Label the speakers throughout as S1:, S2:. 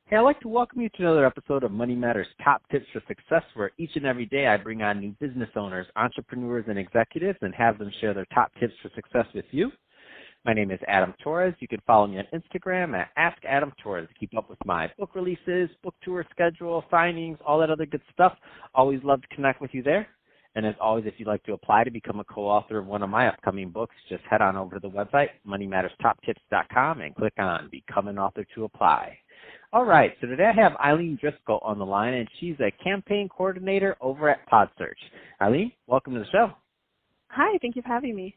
S1: Hey, I'd like to welcome you to another episode of Money Matters Top Tips for Success, where each and every day I bring on new business owners, entrepreneurs, and executives and have them share their top tips for success with you. My name is Adam Torres. You can follow me on Instagram at AskAdamTorres to keep up with my book releases, book tour schedule, signings, all that other good stuff. Always love to connect with you there. And as always, if you'd like to apply to become a co-author of one of my upcoming books, just head on over to the website, moneymatterstoptips.com, and click on Become an Author to apply. All right, so today I have Eileen Driscoll on the line, and she's a campaign coordinator over at PodSearch. Eileen, welcome to the show.
S2: Hi, thank you for having me.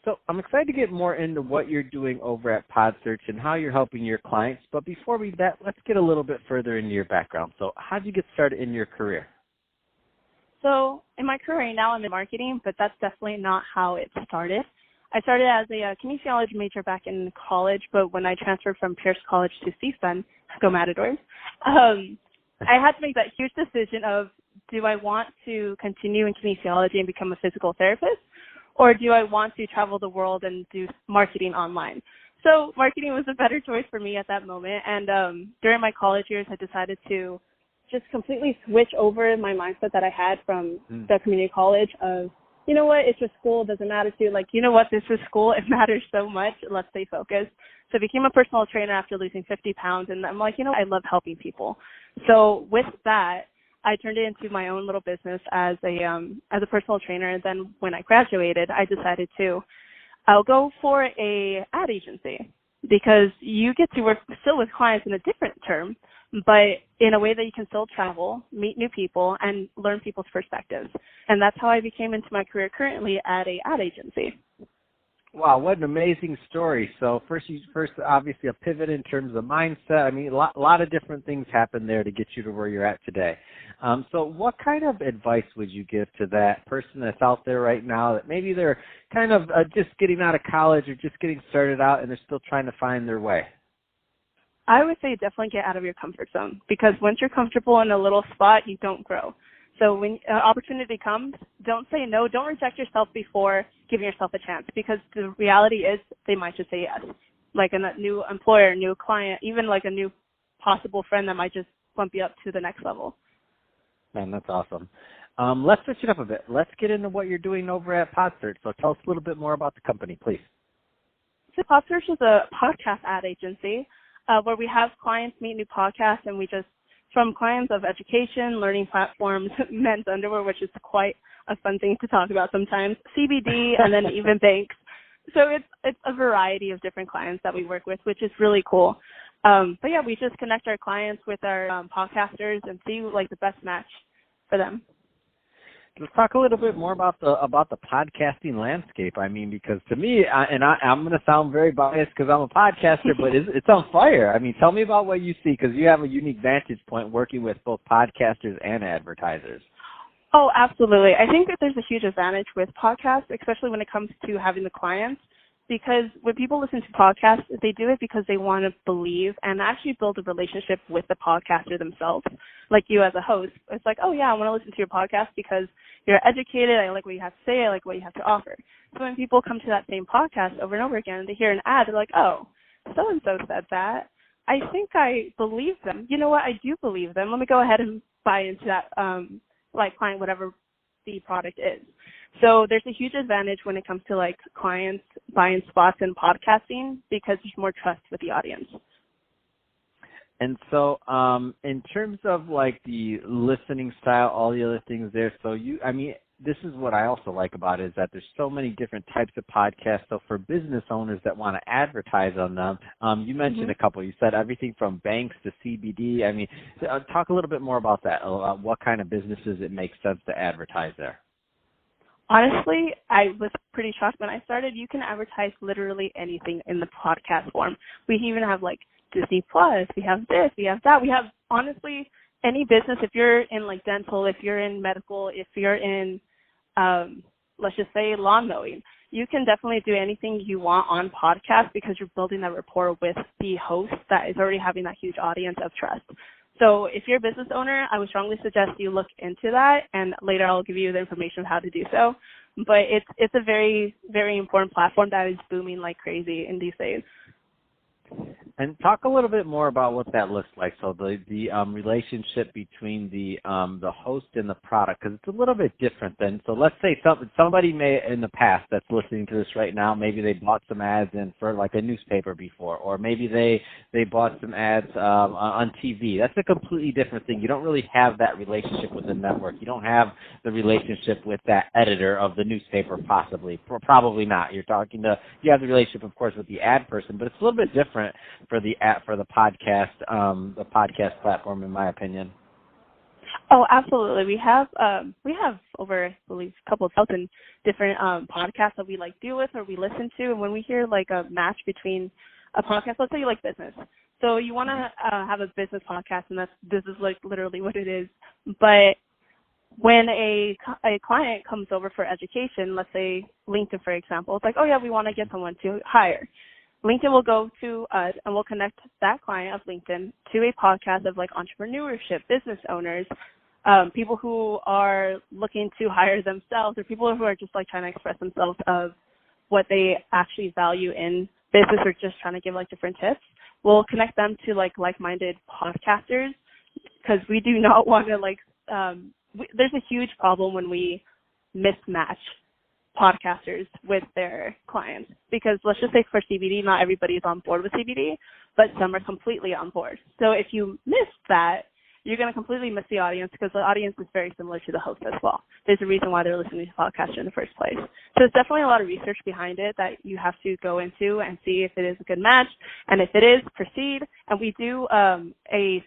S1: So I'm excited to get more into what you're doing over at PodSearch and how you're helping your clients. But before we do that, let's get a little bit further into your background. So how did you get started in your career?
S2: So in my career right now, I'm in marketing, but that's definitely not how it started. I started as a kinesiology major back in college, but when I transferred from Pierce College to CSUN, go Matadors, I had to make that huge decision of, do I want to continue in kinesiology and become a physical therapist, or do I want to travel the world and do marketing online? So marketing was a better choice for me at that moment, and during my college years, I decided to just completely switch over my mindset that I had from the community college of, you know what, it's just school, doesn't matter to you. Like, you know what, this is school, it matters so much, let's stay focused. So I became a personal trainer after losing 50 pounds, and I'm like, you know, I love helping people. So with that, I turned it into my own little business as a personal trainer. And then when I graduated, I decided I'll go for a ad agency, because you get to work still with clients in a different term, but in a way that you can still travel, meet new people, and learn people's perspectives. And that's how I became into my career currently at a ad agency.
S1: Wow, what an amazing story. So first, obviously a pivot in terms of mindset. I mean, a lot of different things happened there to get you to where you're at today. So what kind of advice would you give to that person that's out there right now that maybe they're kind of just getting out of college or just getting started out and they're still trying to find their way?
S2: I would say definitely get out of your comfort zone, because once you're comfortable in a little spot, you don't grow. So when an opportunity comes, don't say no. Don't reject yourself before giving yourself a chance, because the reality is they might just say yes. Like a new employer, new client, even like a new possible friend that might just bump you up to the next level.
S1: Man, that's awesome. Let's switch it up a bit. Let's get into what you're doing over at PodSearch. So tell us a little bit more about the company, please.
S2: So PodSearch is a podcast ad agency where we have clients meet new podcasts, and we just, from clients of education, learning platforms, men's underwear, which is quite a fun thing to talk about sometimes, CBD, and then even banks. So it's a variety of different clients that we work with, which is really cool. But yeah, we just connect our clients with our podcasters and see like the best match for them.
S1: Let's talk a little bit more about the podcasting landscape. I mean, because to me, I'm going to sound very biased because I'm a podcaster, but it's on fire. I mean, tell me about what you see, because you have a unique vantage point working with both podcasters and advertisers.
S2: Oh, absolutely. I think that there's a huge advantage with podcasts, especially when it comes to having the clients, because when people listen to podcasts, they do it because they want to believe and actually build a relationship with the podcaster themselves. Like you as a host, it's like, oh yeah, I want to listen to your podcast because you're educated, I like what you have to say, I like what you have to offer. So when people come to that same podcast over and over again, they hear an ad, they're like, oh, so-and-so said that. I think I believe them. You know what? I do believe them. Let me go ahead and buy into that, like client, whatever the product is. So there's a huge advantage when it comes to like clients buying spots in podcasting, because there's more trust with the audience.
S1: And so in terms of like the listening style, all the other things there, so this is what I also like about it, is that there's so many different types of podcasts. So for business owners that want to advertise on them, you mentioned a couple. You said everything from banks to CBD. I mean, talk a little bit more about that. What kind of businesses it makes sense to advertise there?
S2: Honestly, I was pretty shocked when I started. You can advertise literally anything in the podcast form. We even have like Disney Plus. We have this. We have that. We have, honestly, any business. If you're in like dental, if you're in medical, if you're in, let's just say lawn mowing, you can definitely do anything you want on podcast, because you're building that rapport with the host that is already having that huge audience of trust. So if you're a business owner, I would strongly suggest you look into that, and later I'll give you the information of how to do so. But it's a very, very important platform that is booming like crazy in these days.
S1: And talk a little bit more about what that looks like. So the relationship between the host and the product, because it's a little bit different than. So let's say somebody may in the past that's listening to this right now, maybe they bought some ads in for like a newspaper before, or maybe they bought some ads on TV. That's a completely different thing. You don't really have that relationship with the network. You don't have the relationship with that editor of the newspaper, possibly, probably not. You have the relationship, of course, with the ad person, but it's a little bit different for the podcast platform, in my opinion.
S2: Oh, absolutely. We have over, I believe, a couple of thousand different podcasts that we like deal with or we listen to, and when we hear like a match between a podcast, let's say you like business, so you want to have a business podcast, and this is like literally what it is. But when a client comes over for education, let's say LinkedIn, for example, it's like, oh yeah, we want to get someone to hire. LinkedIn will go to us and we'll connect that client of LinkedIn to a podcast of like entrepreneurship, business owners, people who are looking to hire themselves, or people who are just like trying to express themselves of what they actually value in business, or just trying to give like different tips. We'll connect them to like-minded podcasters, because we do not want to there's a huge problem when we mismatch podcasters with their clients, because let's just say for CBD, not everybody is on board with CBD, but some are completely on board. So if you miss that, you're going to completely miss the audience, because the audience is very similar to the host as well. There's a reason why they're listening to podcasts in the first place. So there's definitely a lot of research behind it that you have to go into and see if it is a good match, and if it is, proceed. And we do a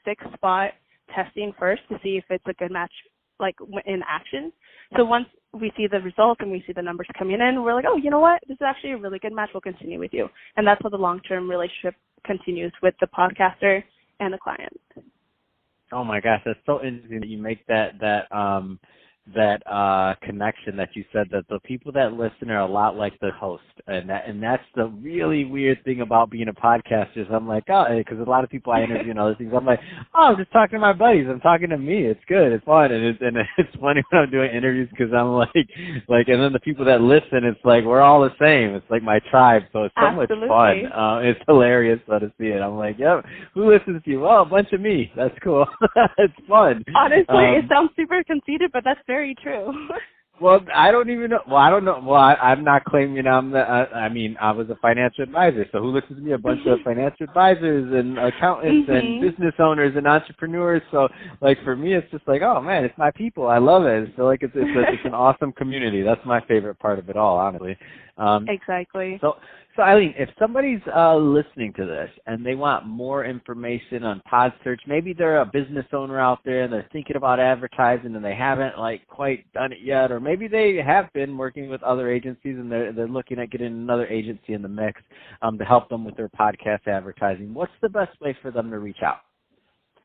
S2: 6-spot testing first to see if it's a good match, like in action. So once we see the results and we see the numbers coming in, we're like, oh, you know what? This is actually a really good match. We'll continue with you. And that's how the long-term relationship continues with the podcaster and the client.
S1: Oh my gosh, that's so interesting that you make that connection, that you said that the people that listen are a lot like the host, and that's the really weird thing about being a podcaster. Is I'm like, oh, because a lot of people I interview and other things, I'm like, oh, I'm just talking to my buddies. I'm talking to me. It's good. It's fun, and it's funny when I'm doing interviews, because I'm like, and then the people that listen, it's like we're all the same. It's like my tribe, so it's so
S2: Absolutely.
S1: much fun. It's hilarious so to see it. I'm like, yep, who listens to you? Well, a bunch of me. That's cool. It's fun.
S2: Honestly, it sounds super conceited, but that's very true.
S1: Well, I don't even know. Well, I don't know. Well, I'm not claiming I'm the. I mean, I was a financial advisor, so who listens to me? A bunch of financial advisors and accountants and business owners and entrepreneurs. So, like, for me, it's just like, oh man, it's my people. I love it. So, like, it's an awesome community. That's my favorite part of it all, honestly.
S2: Exactly.
S1: So Eileen, if somebody's listening to this and they want more information on PodSearch, maybe they're a business owner out there and they're thinking about advertising and they haven't quite done it yet, or maybe they have been working with other agencies and they're looking at getting another agency in the mix to help them with their podcast advertising. What's the best way for them to reach out?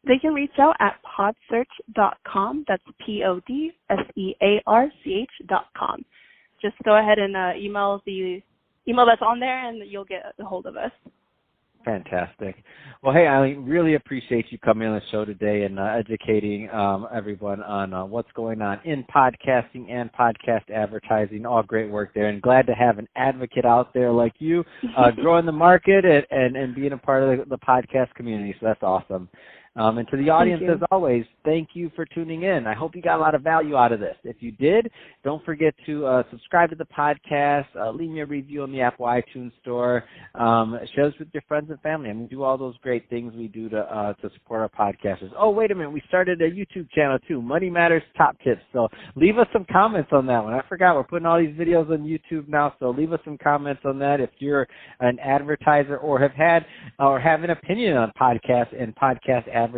S2: They can reach out at podsearch.com. That's PodSearch.com. Just go ahead and email the email that's on there, and you'll get a hold of us.
S1: Fantastic. Well, hey, Eileen, really appreciate you coming on the show today and educating everyone on what's going on in podcasting and podcast advertising. All great work there, and glad to have an advocate out there like you growing the market and being a part of the podcast community. So that's awesome. And to the audience, as always, thank you for tuning in. I hope you got a lot of value out of this. If you did, don't forget to subscribe to the podcast, leave me a review on the Apple iTunes Store, share this with your friends and family. I mean, do all those great things we do to support our podcasters. Oh, wait a minute. We started a YouTube channel, too, Money Matters Top Tips. So leave us some comments on that one. I forgot. We're putting all these videos on YouTube now, so leave us some comments on that. If you're an advertiser or have an opinion on podcasts and podcast advertising,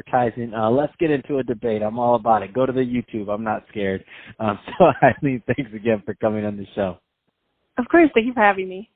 S1: let's get into a debate. I'm all about it. Go to the YouTube. I'm not scared. So Eileen, thanks again for coming on the show.
S2: Of course. Thank you for having me.